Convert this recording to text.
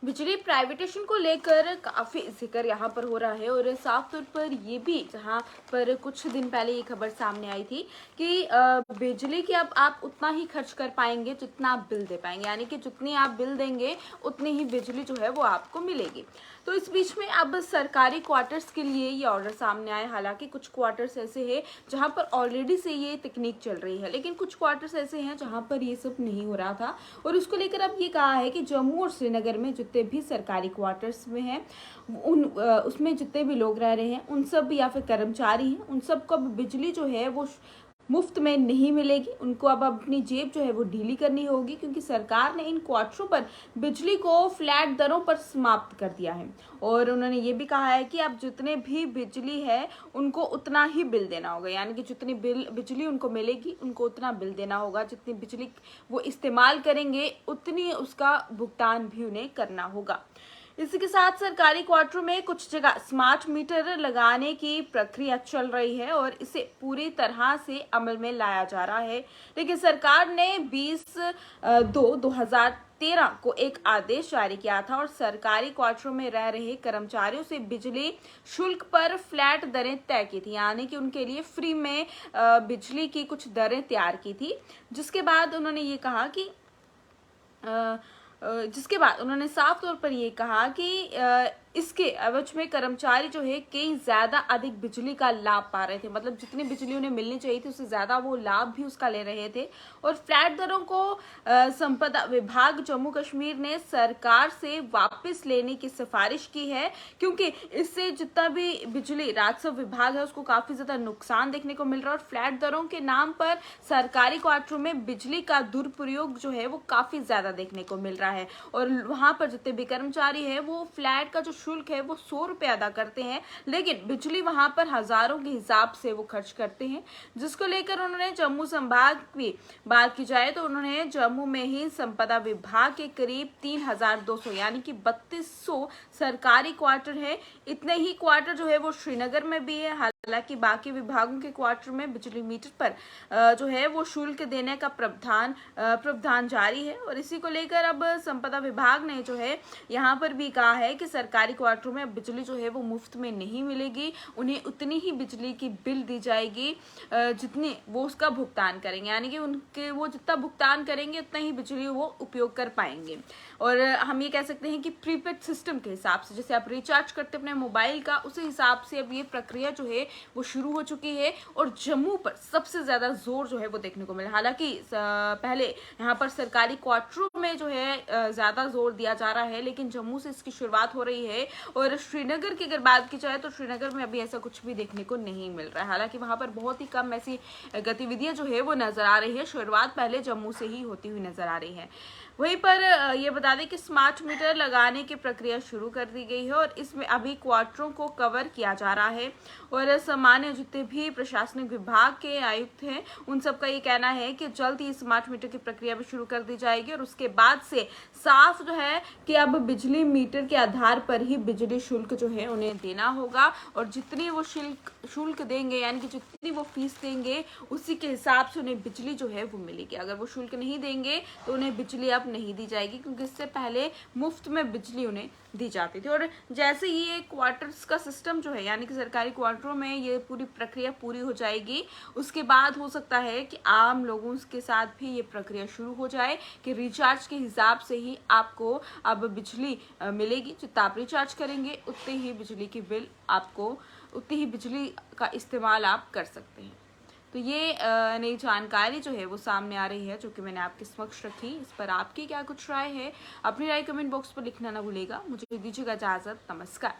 बिजली प्राइवेटेशन को लेकर काफी जिक्र यहाँ पर हो रहा है और साफ तौर पर ये भी जहाँ पर कुछ दिन पहले ये खबर सामने आई थी कि बिजली की अब आप उतना ही खर्च कर पाएंगे जितना आप बिल दे पाएंगे, यानी कि जितनी आप बिल देंगे उतनी ही बिजली जो है वो आपको मिलेगी। तो इस बीच में अब सरकारी क्वार्टर्स के लिए ये ऑर्डर सामने आए। हालांकि कुछ क्वार्टर्स ऐसे हैं जहां पर ऑलरेडी से ये तकनीक चल रही है, लेकिन कुछ क्वार्टर्स ऐसे हैं जहां पर ये सब नहीं हो रहा था और उसको लेकर अब ये कहा है कि जम्मू और श्रीनगर में जितने भी सरकारी क्वार्टर्स में हैं उसमें जितने भी लोग रह रहे हैं उन सब या फिर कर्मचारी हैं उन सबको अब बिजली जो है वो मुफ्त में नहीं मिलेगी। उनको अब अपनी जेब जो है वो ढीली करनी होगी, क्योंकि सरकार ने इन क्वार्टरों पर बिजली को फ्लैट दरों पर समाप्त कर दिया है। और उन्होंने ये भी कहा है कि अब जितने भी बिजली है उनको उतना ही बिल देना होगा, यानी कि जितनी बिजली उनको मिलेगी उनको उतना बिल देना होगा। जितनी बिजली वो इस्तेमाल करेंगे उतनी उसका भुगतान भी उन्हें करना होगा। इसी के साथ सरकारी क्वार्टरों में कुछ जगह स्मार्ट मीटर लगाने की प्रक्रिया चल रही है और इसे पूरी तरह से अमल में लाया जा रहा है। लेकिन सरकार ने 20/2/2013 को एक आदेश जारी किया था और सरकारी क्वार्टरों में रह रहे कर्मचारियों से बिजली शुल्क पर फ्लैट दरें तय की थी, यानी कि उनके लिए फ्री में बिजली की कुछ दरें तैयार की थी। जिसके बाद उन्होंने ये कहा कि जिसके बाद उन्होंने साफ तौर पर ये कहा कि इसके एवज में कर्मचारी जो है कई ज्यादा अधिक बिजली का लाभ पा रहे थे, मतलब जितनी बिजली उन्हें मिलनी चाहिए थी उससे ज्यादा वो लाभ भी उसका ले रहे थे। और फ्लैट दरों को संपदा विभाग जम्मू कश्मीर ने सरकार से वापस लेने की सिफारिश की है, क्योंकि इससे जितना भी बिजली राजस्व विभाग है उसको काफी ज्यादा नुकसान देखने को मिल रहा है। और फ्लैट दरों के नाम पर सरकारी क्वार्टरों में बिजली का दुरुपयोग जो है वो काफी ज्यादा देखने को मिल रहा है और वहां पर जितने भी कर्मचारी है वो फ्लैट का जो शुल्क है वो 100 रुपए अदा करते हैं, लेकिन बिजली वहां पर हजारों के हिसाब से वो खर्च करते हैं। जिसको लेकर उन्होंने जम्मू संभाग की बात की जाए तो उन्होंने जम्मू में ही संपदा विभाग के करीब 3200 यानी कि 3200 सरकारी क्वार्टर है। इतने ही क्वार्टर जो है वो श्रीनगर में भी है। हालांकि बाकी विभागों के क्वार्टर में बिजली मीटर पर जो है वो शुल्क देने का प्रावधान जारी है। और इसी को लेकर अब संपदा विभाग ने जो है यहाँ पर भी कहा है कि सरकारी क्वार्टरों में अब बिजली जो है वो मुफ्त में नहीं मिलेगी, उन्हें उतनी ही बिजली की बिल दी जाएगी जितनी वो उसका भुगतान करेंगे, यानी कि उनके वो जितना भुगतान करेंगे उतना ही बिजली वो उपयोग कर पाएंगे। और हम ये कह सकते हैं कि प्रीपेड सिस्टम के हिसाब से जैसे आप रिचार्ज करते अपने मोबाइल का, उसी हिसाब से अब ये प्रक्रिया जो है वो शुरू हो चुकी है। और जम्मू पर सबसे ज्यादा जोर जो है वो देखने को मिला। हालांकि पहले यहाँ पर सरकारी क्वार्टरों में जो है ज्यादा जोर दिया जा रहा है, लेकिन जम्मू से इसकी शुरुआत हो रही है। और श्रीनगर की अगर बात की जाए तो श्रीनगर में अभी ऐसा कुछ भी देखने को नहीं मिल रहा है। हालांकि वहां पर बहुत ही कम ऐसी गतिविधियां जो है वो नजर आ रही है। शुरुआत पहले जम्मू से ही होती हुई नजर आ रही है। वहीं पर ये बता दें कि स्मार्ट मीटर लगाने की प्रक्रिया शुरू कर दी गई है और इसमें अभी क्वार्टरों को कवर किया जा रहा है। और सामान्य जितने भी प्रशासनिक विभाग के आयुक्त हैं उन सबका ये कहना है कि जल्द ही स्मार्ट मीटर की प्रक्रिया भी शुरू कर दी जाएगी और उसके बाद से साफ जो है कि अब बिजली मीटर के आधार पर ही बिजली शुल्क जो है उन्हें देना होगा और जितनी वो शुल्क देंगे, यानी कि जितनी वो फीस देंगे उसी के हिसाब से उन्हें बिजली जो है वो मिलेगी। अगर वो शुल्क नहीं देंगे तो उन्हें बिजली अब नहीं दी जाएगी, क्योंकि इससे पहले मुफ्त में बिजली उन्हें दी जाती थी। और जैसे ये क्वार्टर्स का सिस्टम जो है, यानी कि सरकारी क्वार्टरों में ये पूरी प्रक्रिया पूरी हो जाएगी, उसके बाद हो सकता है कि आम लोगों के साथ भी ये प्रक्रिया शुरू हो जाए कि रिचार्ज के हिसाब से ही आपको अब बिजली मिलेगी। जितना आप रिचार्ज करेंगे उतनी ही बिजली की बिल आपको, उतनी ही बिजली का इस्तेमाल आप कर सकते हैं। तो ये नई जानकारी जो है वो सामने आ रही है जो कि मैंने आपके समक्ष रखी। इस पर आपकी क्या कुछ राय है, अपनी राय कमेंट बॉक्स पर लिखना ना भूलेगा। मुझे दीजिएगा इजाजत, नमस्कार।